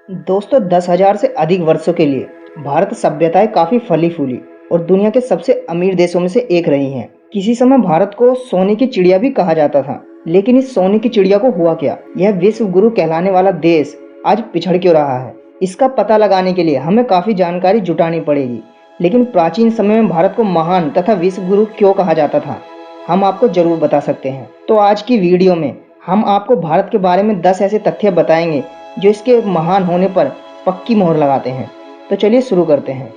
दोस्तों 10,000 से अधिक वर्षों के लिए भारत सभ्यताएं काफी फली फूली और दुनिया के सबसे अमीर देशों में से एक रही हैं। किसी समय भारत को सोने की चिड़िया भी कहा जाता था, लेकिन इस सोने की चिड़िया को हुआ क्या? यह विश्व गुरु कहलाने वाला देश आज पिछड़ क्यों रहा है? इसका पता लगाने के लिए हमें काफी जानकारी जुटानी पड़ेगी। लेकिन प्राचीन समय में भारत को महान तथा विश्व गुरु क्यों कहा जाता था, हम आपको जरूर बता सकते हैं। तो आज की वीडियो में हम आपको भारत के बारे में 10 ऐसे तथ्य बताएंगे जो इसके महान होने पर पक्की मोहर लगाते हैं। तो चलिए शुरू करते हैं।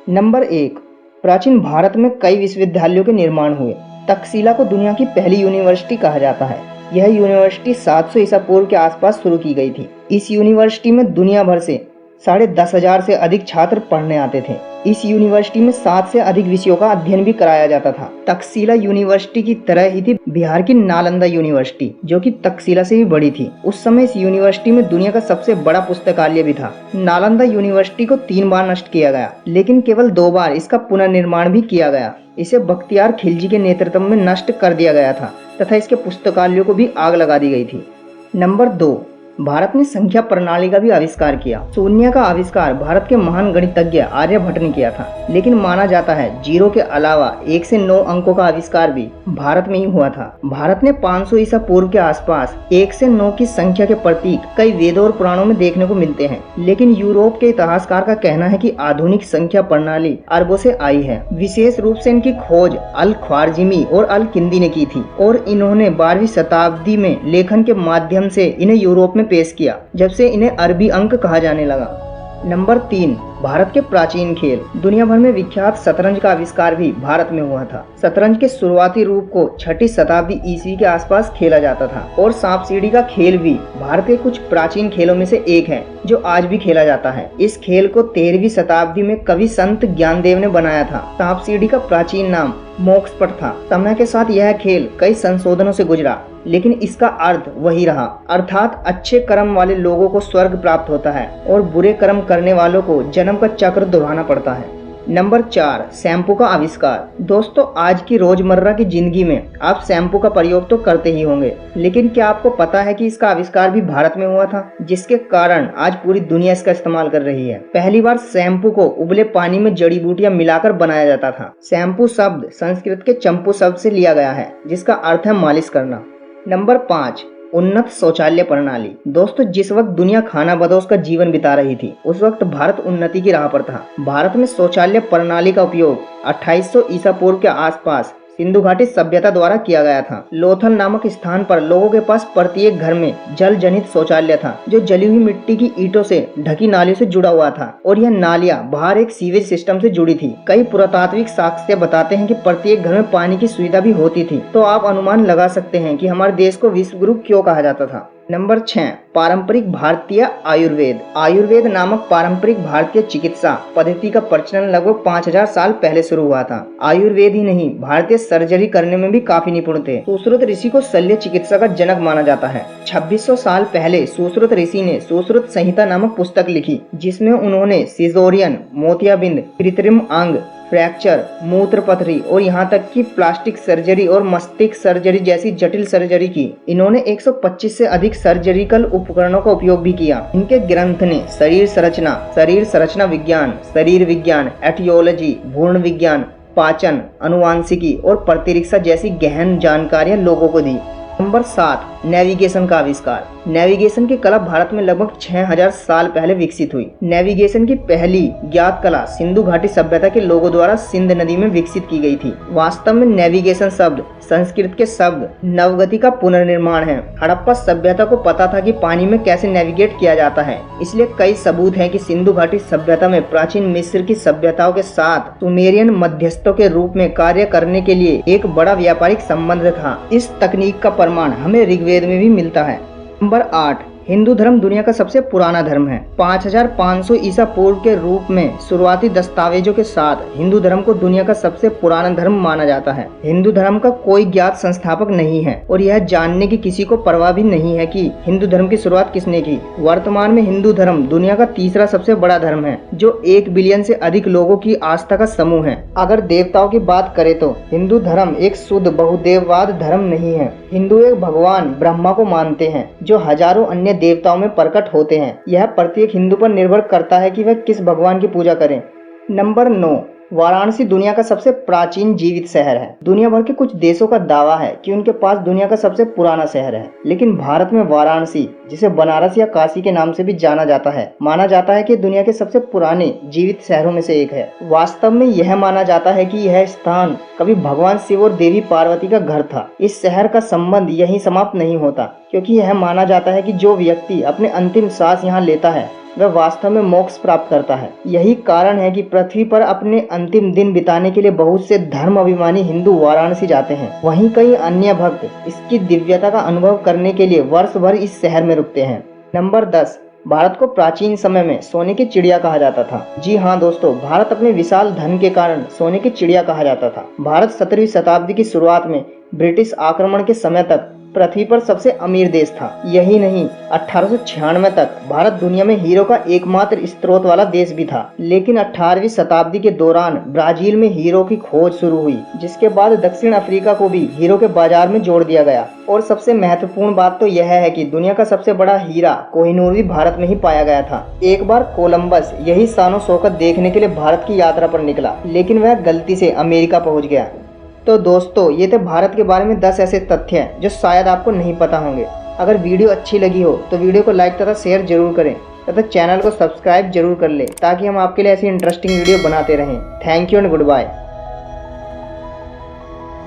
नंबर 1, प्राचीन भारत में कई विश्वविद्यालयों के निर्माण हुए। तक्षशिला को दुनिया की पहली यूनिवर्सिटी कहा जाता है। यह यूनिवर्सिटी 700 ईसा पूर्व के आसपास शुरू की गई थी। इस यूनिवर्सिटी में दुनिया भर से 10,500 से अधिक छात्र पढ़ने आते थे। इस यूनिवर्सिटी में 7 से अधिक विषयों का अध्ययन भी कराया जाता था। तक्षशिला यूनिवर्सिटी की तरह ही थी बिहार की नालंदा यूनिवर्सिटी, जो कि तक्षशिला से भी बड़ी थी। उस समय इस यूनिवर्सिटी में दुनिया का सबसे बड़ा पुस्तकालय भी था। नालंदा यूनिवर्सिटी को 3 बार नष्ट किया गया, लेकिन केवल 2 बार इसका पुनर्निर्माण भी किया गया। इसे बख्तियार खिलजी के नेतृत्व में नष्ट कर दिया गया था तथा इसके पुस्तकालयों को भी आग लगा दी गई थी। नंबर 2, भारत ने संख्या प्रणाली का भी आविष्कार किया। शून्य का आविष्कार भारत के महान गणितज्ञ आर्यभट्ट ने किया था, लेकिन माना जाता है 0 के अलावा 1 से 9 अंकों का आविष्कार भी भारत में ही हुआ था। भारत ने 500 ईसा पूर्व के आसपास 1 से 9 की संख्या के प्रतीक कई वेदों और पुराणों में देखने को मिलते हैं, लेकिन यूरोप के इतिहासकार का कहना है कि आधुनिक संख्या प्रणाली अरबों से आई है। विशेष रूप से इनकी खोज अल ख्वारिज़मी और अल किंदी ने की थी और इन्होंने 12वीं शताब्दी में लेखन के माध्यम से इन्हें यूरोप में पेश किया, जब से इन्हें अरबी अंक कहा जाने लगा। नंबर 3, भारत के प्राचीन खेल। दुनिया भर में विख्यात शतरंज का आविष्कार भी भारत में हुआ था। शतरंज के शुरुआती रूप को 6ठी शताब्दी ईस्वी के आसपास खेला जाता था और सांप सीढ़ी का खेल भी भारत के कुछ प्राचीन खेलों में से एक है, जो आज भी खेला जाता है। इस खेल को 13वीं शताब्दी में कवि संत ज्ञानदेव ने बनाया था। सांप सीढ़ी का प्राचीन नाम मोक्षपट था। समय के साथ यह खेल कई संशोधनों से गुजरा, लेकिन इसका अर्थ वही रहा, अर्थात अच्छे कर्म वाले लोगों को स्वर्ग प्राप्त होता है और बुरे कर्म करने वालों को जन्म का चक्र दोहराना पड़ता है। नंबर 4, शैम्पू का आविष्कार। दोस्तों, आज की रोजमर्रा की जिंदगी में आप शैम्पू का प्रयोग तो करते ही होंगे, लेकिन क्या आपको पता है कि इसका आविष्कार भी भारत में हुआ था, जिसके कारण आज पूरी दुनिया इसका इस्तेमाल कर रही है। पहली बार शैम्पू को उबले पानी में जड़ी बूटियां मिलाकर बनाया जाता था। शैम्पू शब्द संस्कृत के चंपू शब्द से लिया गया है, जिसका अर्थ है मालिश करना। नंबर 5, उन्नत शौचालय प्रणाली। दोस्तों, जिस वक्त दुनिया खाना बदोश का जीवन बिता रही थी, उस वक्त भारत उन्नति की राह पर था। भारत में शौचालय प्रणाली का उपयोग 2800 ईसा पूर्व के आसपास सिंधु घाटी सभ्यता द्वारा किया गया था। लोथल नामक स्थान पर लोगों के पास प्रत्येक घर में जल जनित शौचालय था, जो जली हुई मिट्टी की ईंटों से ढकी नालियों से जुड़ा हुआ था और यह नालियां बाहर एक सीवेज सिस्टम से जुड़ी थी। कई पुरातात्विक साक्ष्य बताते हैं कि प्रत्येक घर में पानी की सुविधा भी होती थी। तो आप अनुमान लगा सकते हैं कि हमारे देश को विश्व गुरु क्यों कहा जाता था। नंबर 6, पारंपरिक भारतीय आयुर्वेद। आयुर्वेद नामक पारंपरिक भारतीय चिकित्सा पद्धति का प्रचलन लगभग 5000 साल पहले शुरू हुआ था। आयुर्वेद ही नहीं, भारतीय सर्जरी करने में भी काफी निपुण थे। सुश्रुत ऋषि को शल्य चिकित्सा का जनक माना जाता है। 2600 साल पहले सुश्रुत ऋषि ने सुश्रुत संहिता नामक पुस्तक लिखी, जिसमें उन्होंने सिजोरियन, मोतियाबिंद, कृत्रिम अंग, फ्रैक्चर, मूत्र पथरी और यहाँ तक कि प्लास्टिक सर्जरी और मस्तिष्क सर्जरी जैसी जटिल सर्जरी की। इन्होंने 125 से अधिक सर्जरिकल उपकरणों का उपयोग भी किया। इनके ग्रंथ ने शरीर संरचना विज्ञान, शरीर विज्ञान, एटियोलॉजी, भ्रूण विज्ञान, पाचन, अनुवांशिकी और प्रतिरक्षा जैसी गहन जानकारियां लोगों को दी। नंबर 7, नेविगेशन का आविष्कार। नेविगेशन की कला भारत में लगभग 6000 साल पहले विकसित हुई। नेविगेशन की पहली ज्ञात कला सिंधु घाटी सभ्यता के लोगों द्वारा सिंध नदी में विकसित की गई थी। वास्तव में नेविगेशन शब्द संस्कृत के शब्द नवगति का पुनर्निर्माण है। हड़प्पा सभ्यता को पता था कि पानी में कैसे नेविगेट किया जाता है, इसलिए कई सबूत हैं कि सिंधु घाटी सभ्यता में प्राचीन मिस्र की सभ्यताओं के साथ सुमेरियन मध्यस्थों के रूप में कार्य करने के लिए एक बड़ा व्यापारिक संबंध था। इस तकनीक का प्रमाण हमें ऋग्वेद में भी मिलता है। नंबर 8, हिंदू धर्म दुनिया का सबसे पुराना धर्म है। 5500 ईसा पूर्व के रूप में शुरुआती दस्तावेजों के साथ हिंदू धर्म को दुनिया का सबसे पुराना धर्म माना जाता है। हिंदू धर्म का कोई ज्ञात संस्थापक नहीं है और यह जानने की किसी को परवाह भी नहीं है कि हिंदू धर्म की शुरुआत किसने की। वर्तमान में हिंदू धर्म दुनिया का तीसरा सबसे बड़ा धर्म है, जो 1 बिलियन से अधिक लोगों की आस्था का समूह है। अगर देवताओं की बात करें तो हिंदू धर्म एक शुद्ध बहुदेववाद धर्म नहीं है। हिंदू एक भगवान ब्रह्मा को मानते हैं, जो हजारों अन्य देवताओं में प्रकट होते हैं। यह प्रत्येक हिंदू पर निर्भर करता है कि वह किस भगवान की पूजा करें। नंबर 9, वाराणसी दुनिया का सबसे प्राचीन जीवित शहर है। दुनिया भर के कुछ देशों का दावा है कि उनके पास दुनिया का सबसे पुराना शहर है, लेकिन भारत में वाराणसी, जिसे बनारस या काशी के नाम से भी जाना जाता है, माना जाता है कि दुनिया के सबसे पुराने जीवित शहरों में से एक है। वास्तव में यह माना जाता है कि यह स्थान कभी भगवान शिव और देवी पार्वती का घर था। इस शहर का संबंध यहीं समाप्त नहीं होता, क्योंकि यह माना जाता है कि जो व्यक्ति अपने अंतिम सांस यहाँ लेता है वह वास्तव में मोक्ष प्राप्त करता है। यही कारण है कि पृथ्वी पर अपने अंतिम दिन बिताने के लिए बहुत से धर्म अभिमानी हिंदू वाराणसी जाते हैं। वहीं कई अन्य भक्त इसकी दिव्यता का अनुभव करने के लिए वर्ष भर इस शहर में रुकते हैं। नंबर 10, भारत को प्राचीन समय में सोने की चिड़िया कहा जाता था। जी हाँ दोस्तों, भारत अपने विशाल धन के कारण सोने की चिड़िया कहा जाता था। भारत 17वीं शताब्दी की शुरुआत में ब्रिटिश आक्रमण के समय तक पृथ्वी पर सबसे अमीर देश था। यही नहीं, 1896 तक भारत दुनिया में हीरो का एकमात्र स्रोत वाला देश भी था। लेकिन 18वीं शताब्दी के दौरान ब्राजील में हीरो की खोज शुरू हुई, जिसके बाद दक्षिण अफ्रीका को भी हीरो के बाजार में जोड़ दिया गया। और सबसे महत्वपूर्ण बात तो यह है कि दुनिया का सबसे बड़ा हीरा कोहिनूर भी भारत में ही पाया गया था। एक बार कोलंबस यही शान शौकत देखने के लिए भारत की यात्रा पर निकला, लेकिन वह गलती से अमेरिका पहुंच गया। तो दोस्तों, ये थे भारत के बारे में 10 ऐसे तथ्य हैं जो शायद आपको नहीं पता होंगे। अगर वीडियो अच्छी लगी हो तो वीडियो को लाइक तथा शेयर जरूर करें तथा चैनल को सब्सक्राइब जरूर कर लें, ताकि हम आपके लिए ऐसी इंटरेस्टिंग वीडियो बनाते रहें। Thank you and good bye.